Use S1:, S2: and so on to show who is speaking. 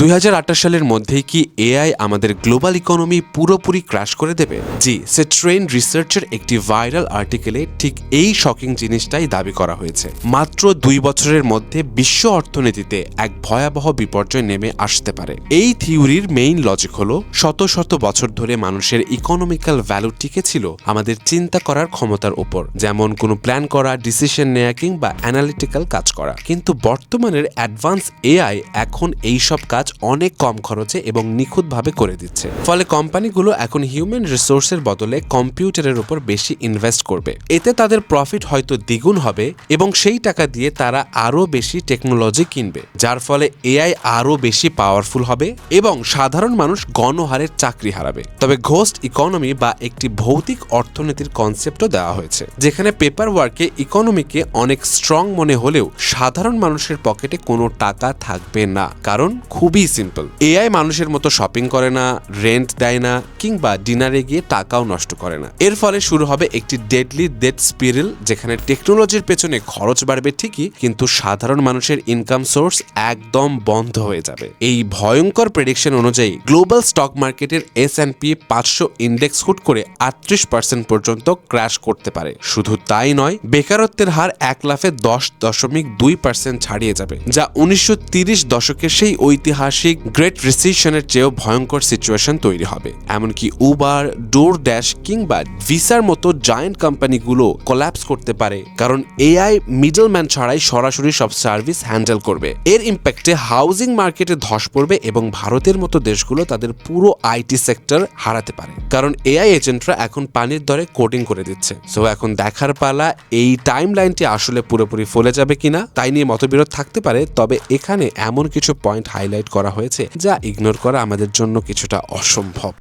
S1: 2028 সালের মধ্যেই কি এআই আমাদের গ্লোবাল ইকোনমি পুরোপুরি ক্র্যাশ করে দেবে? জি, ট্রেন রিসার্চের একটি ভাইরাল আর্টিকেলে ঠিক এই শকিং জিনিসটাই দাবি করা হয়েছে। মাত্র 2 বছরের মধ্যে বিশ্ব অর্থনীতিতে এক ভয়াবহ বিপর্যয় নেমে আসতে পারে। এই থিওরির মেইন লজিক হলো শত শত বছর ধরে মানুষের ইকোনমিক্যাল ভ্যালু টিকে ছিল আমাদের চিন্তা করার ক্ষমতার উপর, যেমন কোনো প্ল্যান করা, ডিসিশন নেয়া কিংবা অ্যানালিটিক্যাল কাজ করা। কিন্তু বর্তমানের অ্যাডভান্স এআই এখন এইসব কাজ অনেক কম খরচে এবং নিখুঁতভাবে করে দিচ্ছে। ফলে কোম্পানিগুলো এখন হিউম্যান রিসোর্সের বদলে কম্পিউটারের উপর বেশি ইনভেস্ট করবে। এতে তাদের প্রফিট হয়তো দ্বিগুণ হবে এবং সেই টাকা দিয়ে তারা আরও বেশি টেকনোলজি কিনবে, যার ফলে এআই আরও বেশি পাওয়ারফুল হবে এবং সাধারণ মানুষ গণহারে চাকরি হারাবে। তবে ঘোস্ট ইকোনমি বা একটি ভৌতিক অর্থনীতির কনসেপ্টও দেওয়া হয়েছে, যেখানে পেপার ওয়ার্কে ইকোনমিকে অনেক স্ট্রং মনে হলেও সাধারণ মানুষের পকেটে কোনো টাকা থাকবে না। কারণ খুবই সিম্পল, এআই মানুষের মতো শপিং করে না, রেন্ট দেয় না কিংবা ডিনারে গিয়ে টাকাও নষ্ট করে না। এর ফলে শুরু হবে একটি ডেডলি ডেট স্পিরাল, যেখানে টেকনোলজির পেছনে খরচ বাড়বে ঠিকই, কিন্তু সাধারণ মানুষের ইনকাম সোর্স একদম বন্ধ হয়ে যাবে। এই ভয়ঙ্কর প্রেডিকশন অনুযায়ী গ্লোবাল স্টক মার্কেটের S&P 500 ইন্ডেক্স হুট করে 38% পর্যন্ত ক্র্যাশ করতে পারে। শুধু তাই নয়, বেকারত্বের হার 1 লাফে 10.2% ছাড়িয়ে যাবে, যা 1930 দশকের সেই ঐতিহাসিক গ্রেট রিসেশনের চেয়েও ভয়ঙ্কর সিচুয়েশন তৈরি হবে। এমনকি উবার, ডোরড্যাশ কিংবা ভিসার মতো জায়ান্ট কোম্পানিগুলো কোল্যাপস করতে পারে, কারণ এআই মিডলম্যান ছাড়াই সরাসরি সব সার্ভিস হ্যান্ডেল করবে। এর ইম্প্যাক্টে হাউজিং মার্কেটে ধস পড়বে এবং ভারতের মতো দেশগুলো তাদের পুরো আইটি সেক্টর হারাতে পারে, কারণ এআই এজেন্টরা এখন পানির দরে কোডিং করে দিচ্ছে। সো এখন দেখার পালা এই টাইম লাইনটি আসলে পুরোপুরি ফলে যাবে কিনা, তাই নিয়ে মতবিরোধ থাকতে পারে। তবে এখানে এমন কিছু পয়েন্ট হাইলাইট করা হয়েছে যা ইগনোর করা আমাদের জন্য কিছুটা অসম্ভব।